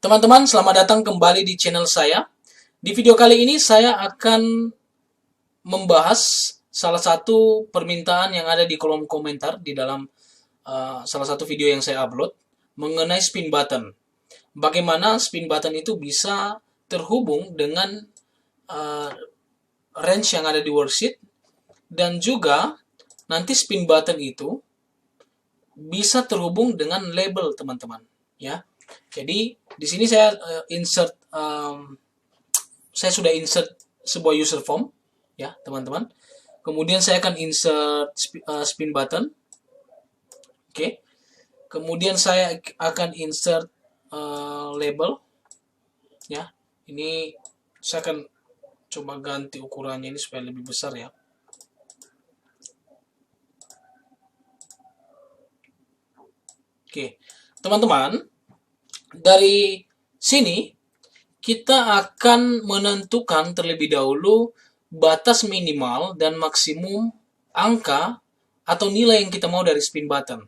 Teman-teman, selamat datang kembali di channel saya. Di video kali ini saya akan membahas salah satu permintaan yang ada di kolom komentar di dalam salah satu video yang saya upload mengenai spin button. Bagaimana spin button itu bisa terhubung dengan uh, range yang ada di worksheet, dan juga nanti spin button itu bisa terhubung dengan label, teman-teman, ya. Jadi di sini saya saya sudah insert sebuah user form, ya, teman-teman. Kemudian saya akan insert spin button. Oke. Kemudian saya akan insert label, ya. Ini saya akan coba ganti ukurannya ini supaya lebih besar, ya. Oke, teman-teman, dari sini kita akan menentukan terlebih dahulu batas minimal dan maksimum angka atau nilai yang kita mau dari spin button.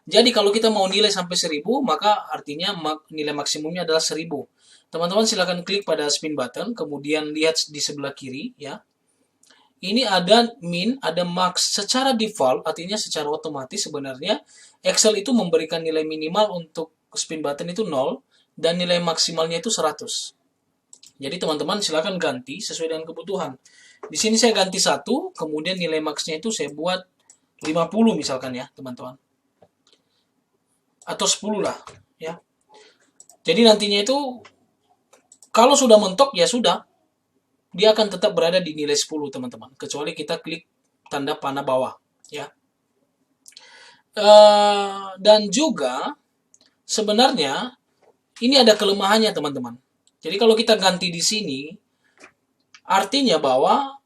Jadi kalau kita mau nilai sampai 1000, maka artinya nilai maksimumnya adalah 1000. Teman-teman silakan klik pada spin button, kemudian lihat di sebelah kiri, ya. Ini ada min, ada max. Secara default, artinya secara otomatis sebenarnya Excel itu memberikan nilai minimal untuk spin button itu 0 dan nilai maksimalnya itu 100. Jadi teman-teman silakan ganti sesuai dengan kebutuhan. Di sini saya ganti 1, kemudian nilai maxnya itu saya buat 50 misalkan, ya, teman-teman. Atau 10 lah, ya. Jadi nantinya itu kalau sudah mentok, ya sudah, dia akan tetap berada di nilai 10, teman-teman. Kecuali kita klik tanda panah bawah, ya. Dan juga sebenarnya ini ada kelemahannya, teman-teman. Jadi kalau kita ganti di sini, artinya bahwa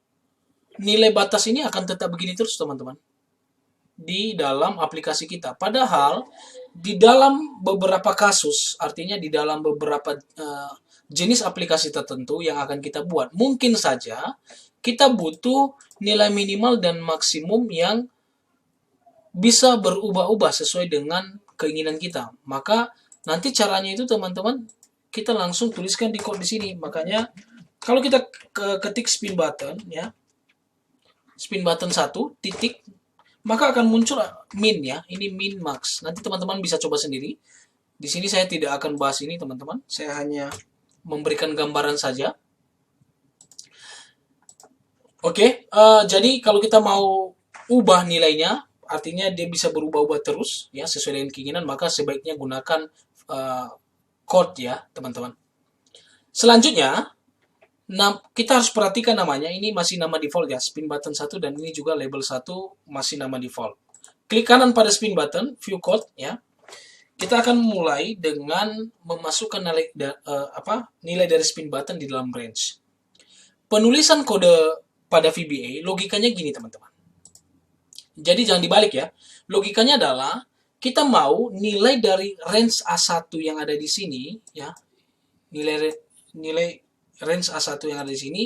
nilai batas ini akan tetap begini terus, teman-teman, di dalam aplikasi kita. Padahal di dalam beberapa kasus, artinya di dalam beberapa jenis aplikasi tertentu yang akan kita buat, mungkin saja kita butuh nilai minimal dan maksimum yang bisa berubah-ubah sesuai dengan keinginan kita. Maka nanti caranya itu, teman-teman, kita langsung tuliskan di code di sini. Makanya kalau kita ketik spin button, ya, spin button 1 titik, maka akan muncul min, ya. Ini min max. Nanti teman-teman bisa coba sendiri. Di sini saya tidak akan bahas ini, teman-teman. Saya hanya memberikan gambaran saja. Oke, jadi kalau kita mau ubah nilainya, artinya dia bisa berubah-ubah terus, ya, sesuai dengan keinginan, maka sebaiknya gunakan code, ya, teman-teman. Selanjutnya, kita harus perhatikan namanya. Ini masih nama default, ya, spin button 1, dan ini juga label 1 masih nama default. Klik kanan pada spin button, view code, ya. Kita akan mulai dengan memasukkan nilai dari spin button di dalam range. Penulisan kode pada VBA, logikanya gini, teman-teman. Jadi jangan dibalik, ya. Logikanya adalah kita mau nilai dari range A1 yang ada di sini, ya. Nilai range A1 yang ada di sini.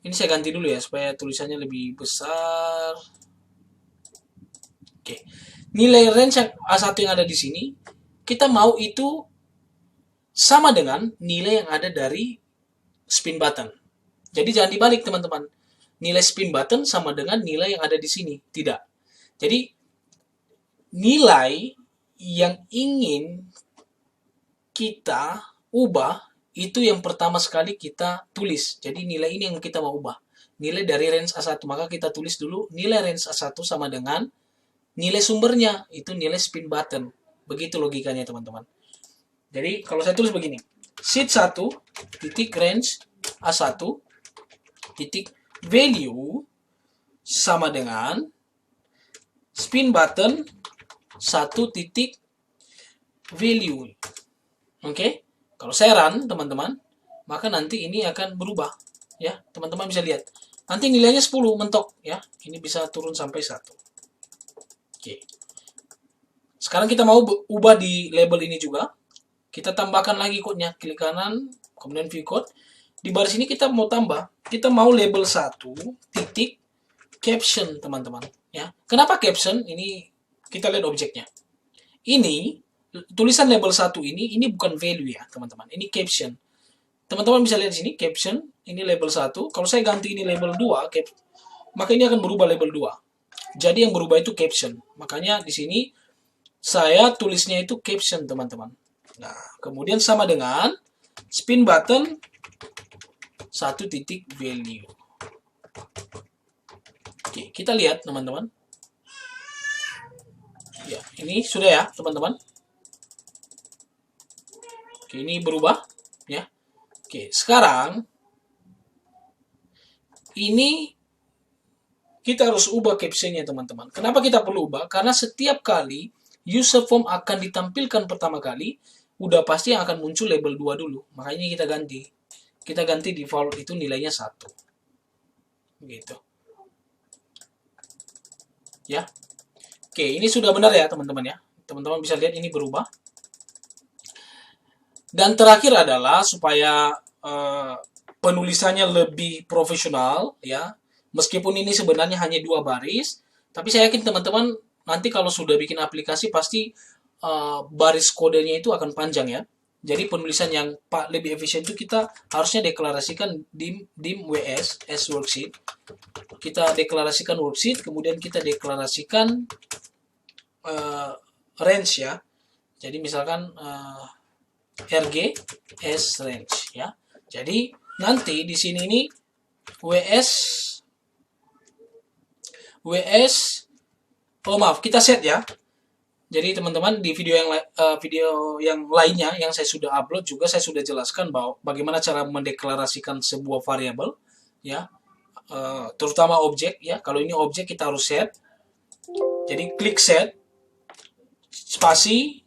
Ini saya ganti dulu, ya, supaya tulisannya lebih besar. Oke. Nilai range A1 yang ada di sini, kita mau itu sama dengan nilai yang ada dari spin button. Jadi jangan dibalik, teman-teman. Nilai spin button sama dengan nilai yang ada di sini. Tidak. Jadi nilai yang ingin kita ubah itu yang pertama sekali kita tulis. Jadi nilai ini yang kita mau ubah. Nilai dari range A1. Maka kita tulis dulu nilai range A1 sama dengan nilai sumbernya, itu nilai spin button. Begitu logikanya, teman-teman. Jadi kalau saya tulis begini, sheet 1 titik range A1 titik value sama dengan spin button 1 titik value. Oke. Kalau saya run, teman-teman, maka nanti ini akan berubah, ya. Teman-teman bisa lihat. Nanti nilainya 10 mentok, ya. Ini bisa turun sampai 1. Oke. Sekarang kita mau ubah di label ini juga. Kita tambahkan lagi code-nya. Klik kanan, kemudian view code. Di baris ini kita mau tambah. Kita mau label 1 titik caption, teman-teman, ya. Kenapa caption? Ini kita lihat objeknya. Ini tulisan label 1 ini bukan value ya, teman-teman. Ini caption. Teman-teman bisa lihat di sini caption, ini label 1. Kalau saya ganti ini label 2, maka ini akan berubah label 2. Jadi yang berubah itu caption. Makanya di sini saya tulisnya itu caption, teman-teman. Nah, kemudian sama dengan spin button 1.value. Oke, kita lihat, teman-teman. Ya, ini sudah ya, teman-teman. Oke, ini berubah ya. Oke, sekarang ini kita harus ubah captionnya, teman-teman. Kenapa kita perlu ubah? Karena setiap kali user form akan ditampilkan pertama kali, udah pasti yang akan muncul label 2 dulu. Makanya kita ganti. Kita ganti default itu nilainya 1. Gitu. Ya. Oke, ini sudah benar ya, teman-teman ya. Teman-teman bisa lihat ini berubah. Dan terakhir adalah supaya penulisannya lebih profesional ya. Meskipun ini sebenarnya hanya 2 baris, tapi saya yakin teman-teman nanti kalau sudah bikin aplikasi pasti baris kodenya itu akan panjang ya. Jadi penulisan yang lebih efisien itu kita harusnya deklarasikan dim ws as worksheet. Kita deklarasikan worksheet, kemudian kita deklarasikan range ya. Jadi misalkan rg as range ya. Jadi nanti di sini ini ws oh maaf, kita set ya. Jadi teman-teman di video yang lainnya yang saya sudah upload juga saya sudah jelaskan bahwa bagaimana cara mendeklarasikan sebuah variabel ya, terutama objek ya. Kalau ini objek kita harus set. Jadi klik set spasi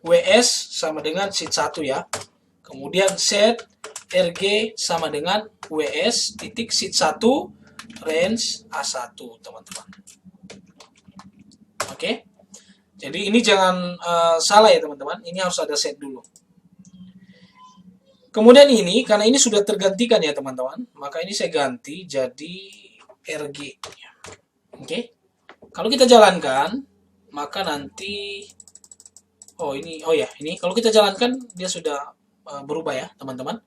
ws sama dengan sheet 1 ya. Kemudian set rg sama dengan ws titik sheet 1 range A1, teman-teman. Oke. Jadi ini jangan salah ya, teman-teman. Ini harus ada set dulu. Kemudian ini, karena ini sudah tergantikan ya, teman-teman. Maka ini saya ganti jadi RG. Oke. Kalau kita jalankan, maka nanti ini kalau kita jalankan dia sudah berubah ya, teman-teman.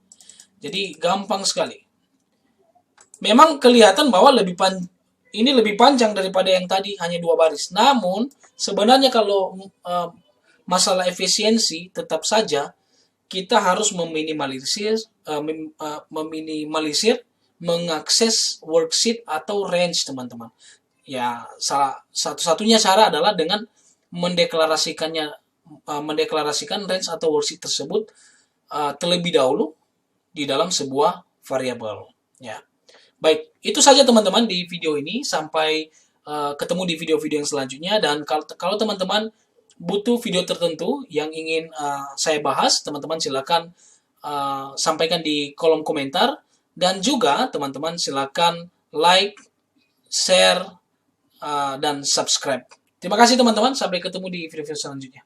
Jadi gampang sekali. Memang kelihatan bahwa ini lebih panjang daripada yang tadi hanya 2 baris. Namun sebenarnya kalau masalah efisiensi tetap saja kita harus meminimalisir mengakses worksheet atau range, teman-teman. Ya, satu-satunya cara adalah dengan mendeklarasikan range atau worksheet tersebut terlebih dahulu di dalam sebuah variabel ya. Baik, itu saja teman-teman di video ini. Sampai ketemu di video-video yang selanjutnya. Dan kalau teman-teman butuh video tertentu yang ingin saya bahas, teman-teman silakan sampaikan di kolom komentar. Dan juga teman-teman silakan like, share, dan subscribe. Terima kasih teman-teman. Sampai ketemu di video-video selanjutnya.